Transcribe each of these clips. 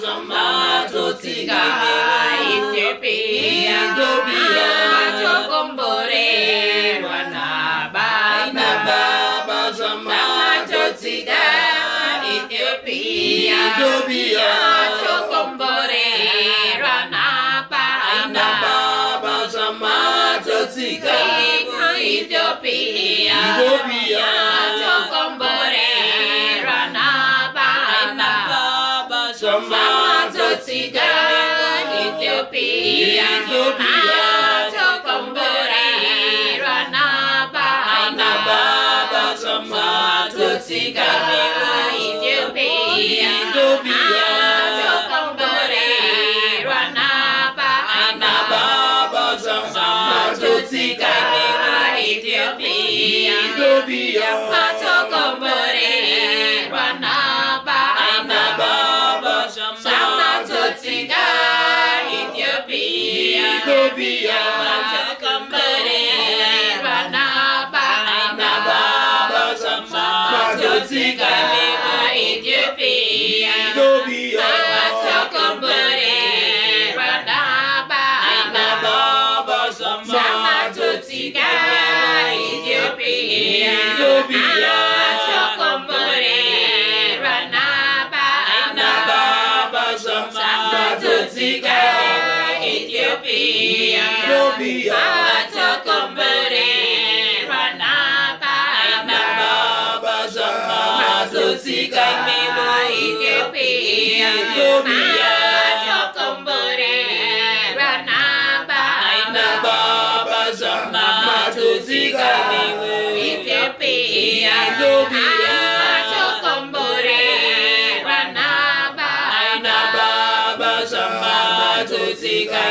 Zamazotika Ethiopia Matokombore Rwanaba Baba Zamazotika Ethiopia Matokombore Rwanaba Baba Zamazotika Ethiopia Matokombore Rwanaba Zamazotika Ethiopia Matokombore Rwanaba Zamazotika Ethiopia Matokombore Rwanaba Zamazotika Ethiopia Matokombore Rwanaba Zamazotika Ethiopia Matokombore Rwanaba Zamazotika Ethiopia Matokombore Rwanaba Zamazotika Ethiopia Matokombore Rwanaba Zamazotika Ethiopia Matokombore Rwanaba Zamazotika Ethiopia Matokombore Rwanaba Zamazotika Ethiopia Matokombore Rwanaba Zamazotika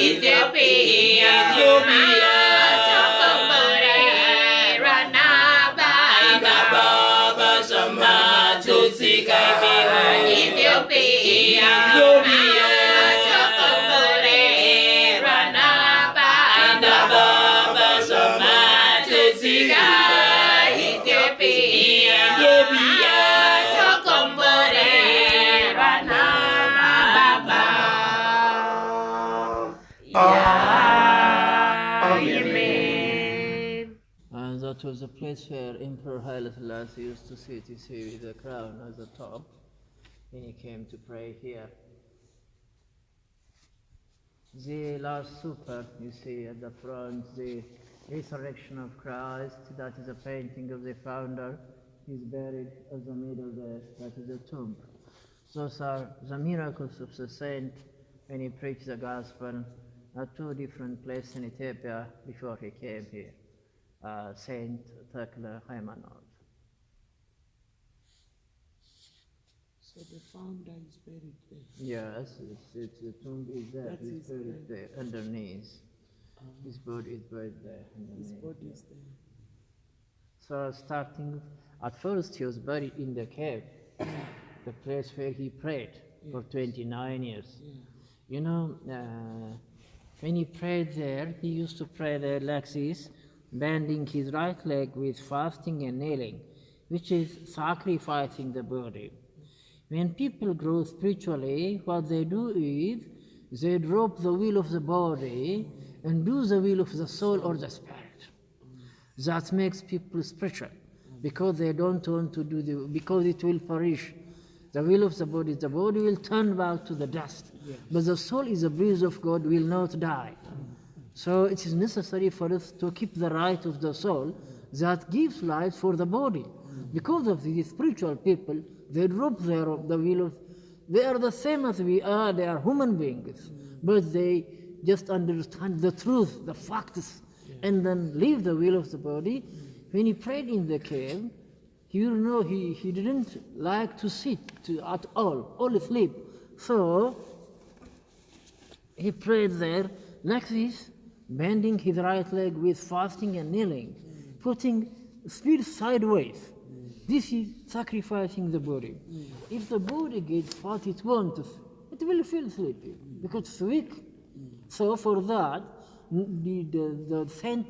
Ethiopia Matokombore Rwanaba Zamazotika Ethiopia Matokombore Rwanaba Zamazotika Ethiopia Matokombore Rwanaba. Amen. And that was the place where Emperor Haile Selassie used to sit, you see, with the crown at the top when he came to pray here. The Last Supper, you see, at the front, the resurrection of Christ, that is a painting of the founder, is buried at the middle there, that is the tomb. Those are the miracles of the saint when he preached the gospel at two different places in Ethiopia before he came here. Saint Tekle Haymanot. So the founder is buried there? Yes, it's the tomb is there, he's buried there, underneath. His body is buried there, underneath. His body is there. So starting, at first he was buried in the cave, the place where he prayed for 29 years. You know, when he prayed there, he used to pray there like this, bending his right leg with fasting and kneeling, which is sacrificing the body. When people grow spiritually, what they do is they drop the will of the body and do the will of the soul or the spirit. That makes people spiritual, because they don't want to do because it will perish. The will of the body will turn back to the dust. Yes. But the soul is a breeze of God, will not die. So it is necessary for us to keep the right of the soul that gives life for the body. Because of these spiritual people, they drop the will of, they are the same as we are, they are human beings, but they just understand the truth, the facts, and then leave the will of the body. When he prayed in the cave, you know, he didn't like to sit at all sleep. So he prayed there like this, bending his right leg with fasting and kneeling, putting feet sideways. This is sacrificing the body. If the body gets what it wants, it will feel sleepy because it's weak. So for that, the saint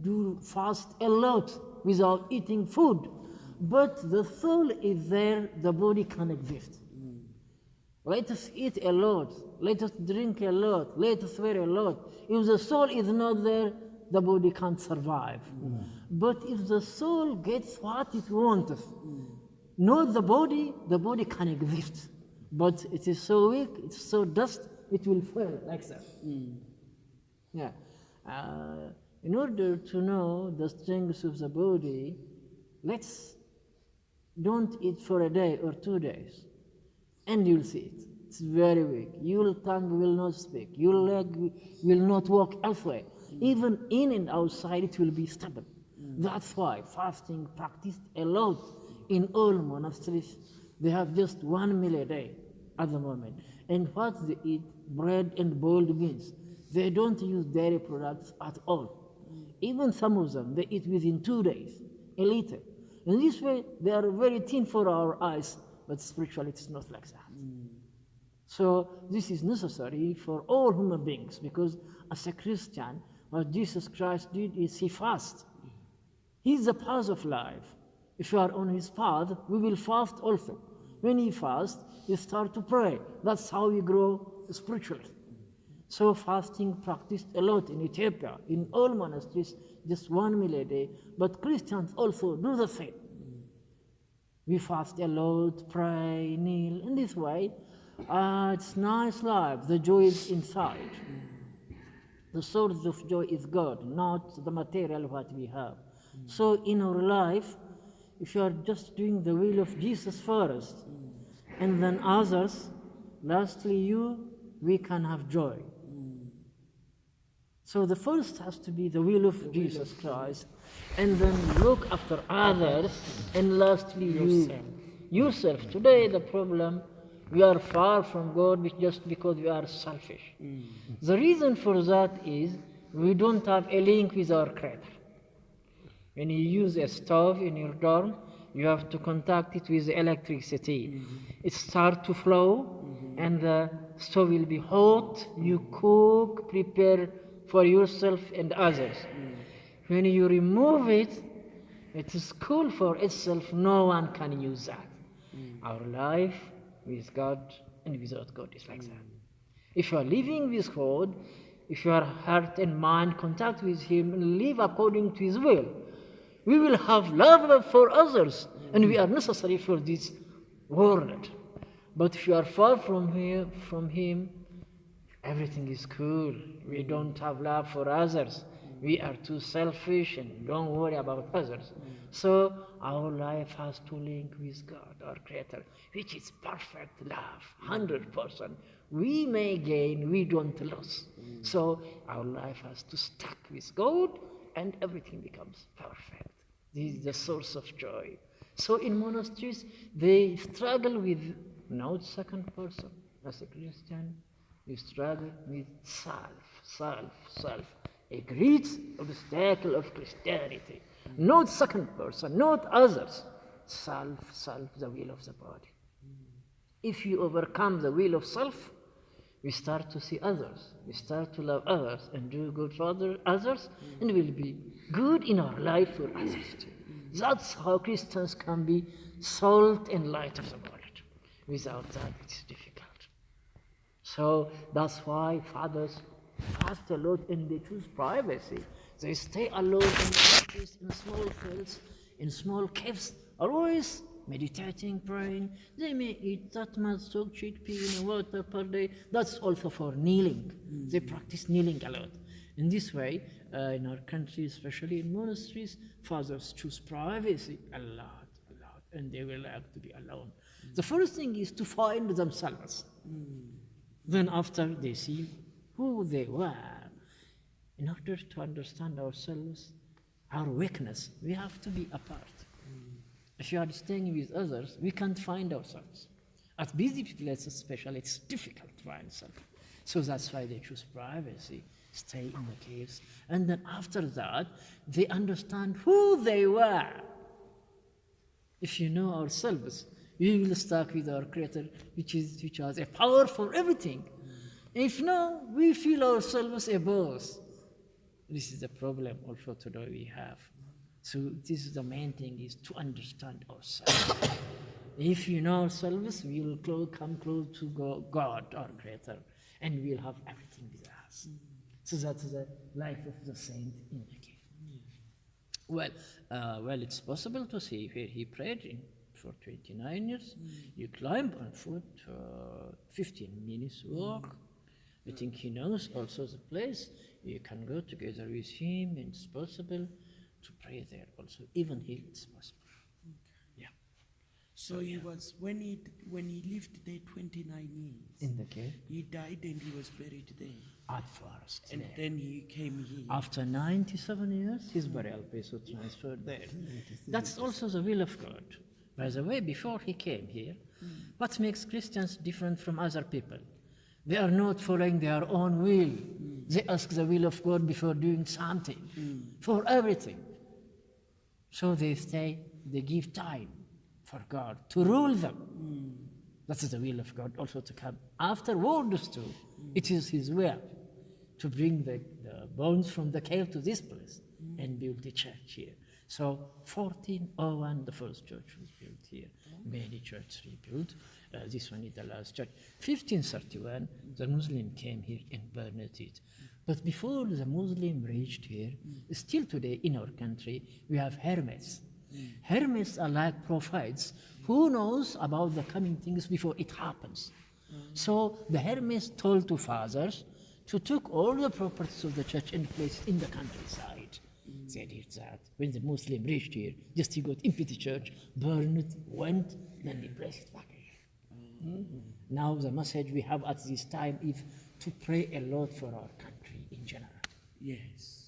do fast a lot without eating food. But the soul is there, the body can exist. Let us eat a lot. Let us drink a lot. Let us wear a lot. If the soul is not there, the body can't survive. But if the soul gets what it wants, not the body can exist. But it is so weak, it's so dust, it will fall like that. Yeah. In order to know the strength of the body, let's don't eat for a day or 2 days, and you'll see it. It's very weak. Your tongue will not speak. Your leg will not walk elsewhere. Even in and outside, it will be stubborn. That's why fasting practiced a lot in all monasteries. They have just 1 meal a day at the moment. And what they eat, bread and boiled beans. They don't use dairy products at all. Even some of them, they eat within 2 days, a liter. In this way, they are very thin for our eyes, but spiritually it's not like that. So this is necessary for all human beings, because as a Christian, what Jesus Christ did is he fasted. He's the path of life. If you are on his path, we will fast also. When you fast, you start to pray. That's how you grow spiritually. So fasting practiced a lot in Ethiopia, in all monasteries, just 1 meal a day. But Christians also do the same. We fast a lot, pray, kneel. In this way, it's nice life. The joy is inside. The source of joy is God, not the material what we have. So in our life, if you are just doing the will of Jesus first, and then others, lastly you, we can have joy. So the first has to be the will of Jesus Christ, and then look after others, and lastly yourself. Today the problem, we are far from God just because we are selfish. The reason for that is we don't have a link with our Creator. When you use a stove in your dorm, you have to contact it with electricity. It starts to flow, and the stove will be hot. You cook, prepare for yourself and others. When you remove it, it is cool for itself. No one can use that. Our life with God and without God is like that. If you are living with God, if your heart and mind contact with Him and live according to His will, we will have love for others, and we are necessary for this world. But if you are far from Him, everything is cool. We don't have love for others. We are too selfish and don't worry about others. So our life has to link with God, our Creator, which is perfect love, 100%. We may gain, we don't lose. So our life has to stick with God, and everything becomes perfect. This is the source of joy. So in monasteries, they struggle with not second person. As a Christian, you struggle with self. A great obstacle of Christianity. Not second person, not others. Self, the will of the body. If you overcome the will of self, we start to see others. We start to love others and do good for others, and will be good in our life for others too. That's how Christians can be salt and light of the world. Without that, it's difficult. So that's why fathers fast a lot, and they choose privacy. They stay alone in monasteries, in small fields, in small caves, always meditating, praying. They may eat that much soaked chickpea in water per day. That's also for kneeling. They practice kneeling a lot. In this way, in our country, especially in monasteries, fathers choose privacy a lot, and they will like to be alone. The first thing is to find themselves. Then after they see who they were, in order to understand ourselves, our weakness, we have to be apart. If you are staying with others, we can't find ourselves. At busy places especially, it's difficult to find self. So that's why they choose privacy, stay in the caves. And then after that, they understand who they were. If you know ourselves, we will start with our Creator, which has a power for everything. If no, we feel ourselves a boss. This is the problem also today we have. So this is the main thing, is to understand ourselves. If you know ourselves, we will come close to God, our Creator, and we'll have everything with us. So that's the life of the saint in the cave. Well, it's possible to see where he prayed for 29 years. You climb on foot, 15 minutes walk. I think he knows also the place. You can go together with him, and it's possible to pray there also. Even here, it's possible. Yeah. So he was, when he lived there 29 years, In the cave, he died and he was buried there. at first. And there. then he came here. After 97 years, his burial place was transferred there. That's also the will of God. By the way, before he came here, what makes Christians different from other people? They are not following their own will. They ask the will of God before doing something, for everything. So they give time for God to rule them. That is the will of God also to come afterwards too. It is his will to bring the bones from the cave to this place and build the church here. So 1401 the first church was built here. Many churches rebuilt. This one is the last church. 1531 the Muslim came here and burned it. But before the Muslim reached here, still today in our country we have Hermes. Hermes are like prophets who knows about the coming things before it happens. So the Hermes told to fathers to take all the properties of the church and place in the countryside. They did that. When the Muslim reached here, just he got empty church, burned it, went, then they placed it back again. Now the message we have at this time is to pray a lot for our country in general. Yes.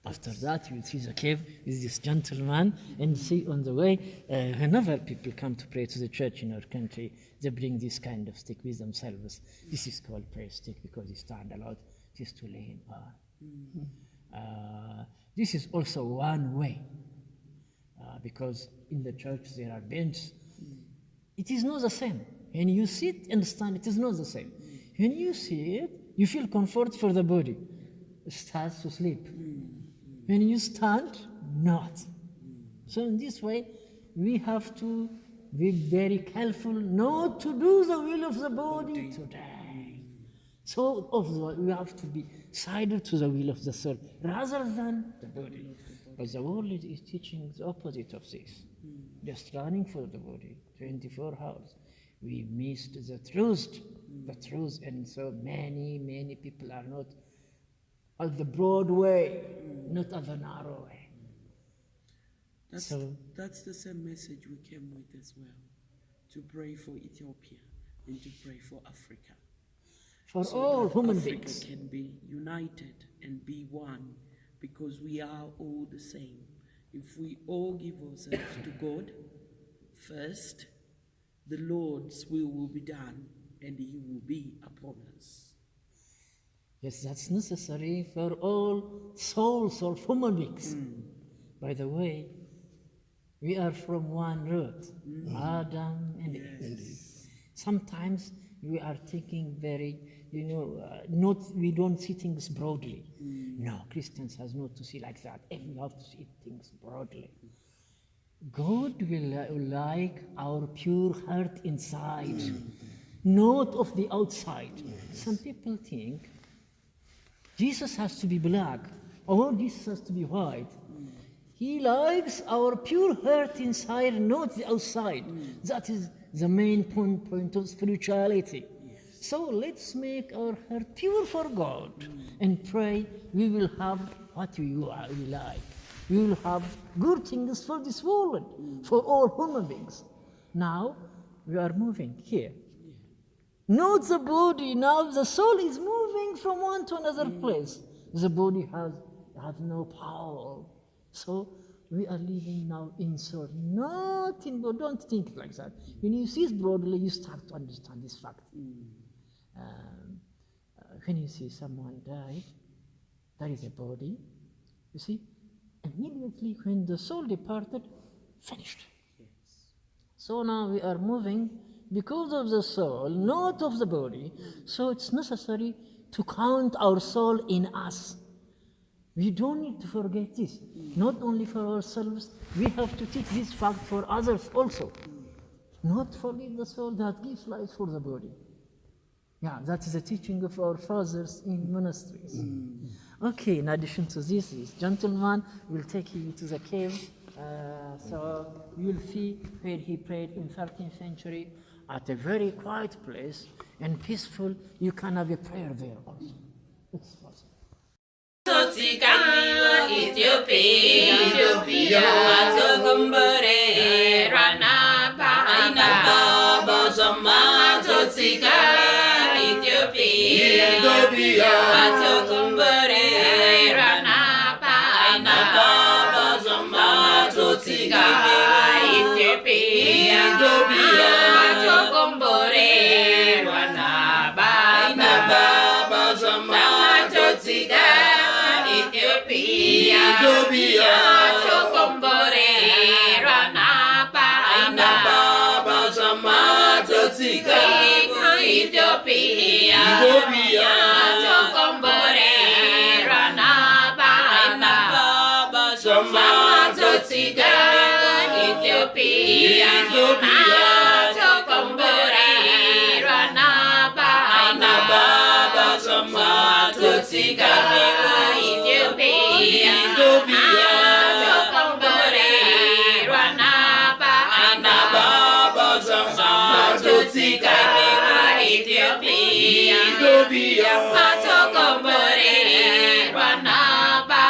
After that, you will see the cave with this gentleman, and see on the way, whenever people come to pray to the church in our country, they bring this kind of stick with themselves. This is called prayer stick because you stand a lot just to lean on. This is also one way, because in the church there are benches. It is not the same. When you sit and stand, it is not the same. When you sit, you feel comfort for the body. It starts to sleep. When you stand, not. So in this way, we have to be very careful not to do the will of the body today. So we have to be sided to the will of the soul rather than the body. But the world is teaching the opposite of this. Just running for the body, 24 hours. We missed the truth, and so many people are not at the broad way, not at the narrow way. That's the same message we came with as well, to pray for Ethiopia and to pray for Africa. For so all human Africa beings. can be united and be one, because we are all the same. If we all give ourselves to God first, the Lord's will be done and He will be upon us. Yes, that's necessary for all souls or human beings. By the way, we are from one root, Adam and Eve. Sometimes we are thinking very, we don't see things broadly. No, Christians has not to see like that. We have to see things broadly. God will like our pure heart inside, not of the outside. Some people think Jesus has to be black or Jesus has to be white. He likes our pure heart inside, not the outside. That is the main point of spirituality. So let's make our heart pure for God and pray we will have what we like. We will have good things for this world, for all human beings. Now we are moving here. Not the body, now the soul is moving from one to another place. The body has no power. So we are living now in soul, not in body. Don't think like that. When you see it broadly, you start to understand this fact. When you see someone died, there is a body, you see, immediately when the soul departed, finished. So now we are moving because of the soul, not of the body. So it's necessary to count our soul in us. We don't need to forget this. Not only for ourselves, we have to teach this fact for others also. not for the soul that gives life for the body. Yeah, that is a teaching of our fathers in monasteries. Okay, in addition to this gentleman will take you to the cave. So you will see where he prayed in 13th century at a very quiet place and peaceful. You can have a prayer there also. It's possible. Totsika Ethiopia Matokumbere Ranaba Bajama Totsika Ethiopia Matokumbere Ranaba Bajama Totsika Ethiopia Matokumbere Ranaba Bajama Totsika Ethiopia Chokombore Ranaba Bajama Totsika Ethiopia Chokombore Ranaba Bajama Totsika Ethiopia Chokombore Ranaba Bajama Totsika Ethiopia Chokombore Ranaba Bajama Totsika Ethiopia Chokombore Ranaba Bajama Totsika Ethiopia Chokombore Ranaba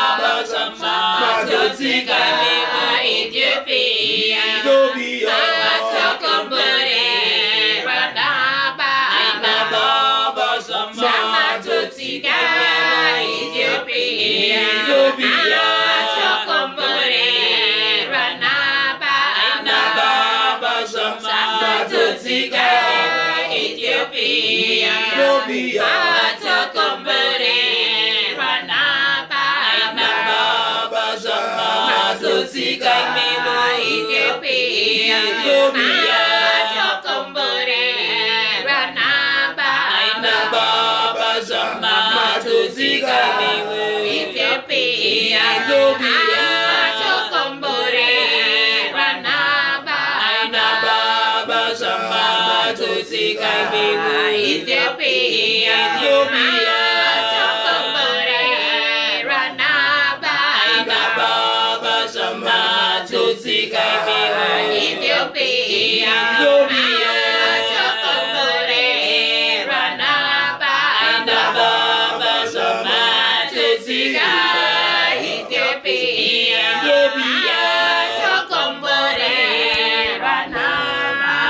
Bajama Totsika Ethiopia Chokombore Ranaba Bajama Totsika Ethiopia Chokombore Ranaba Bajama Totsika Ethiopia Chokombore Ranaba Bajama Totsika Ethiopia Chokombore Ranaba Bajama Totsika Ethiopia Chokombore Ranaba Bajama Totsika Ethiopia Chokombore Ranaba Bajama Totsika Ethiopia Chokombore Ranaba Bajama Totsika Ethiopia Chokombore Ranaba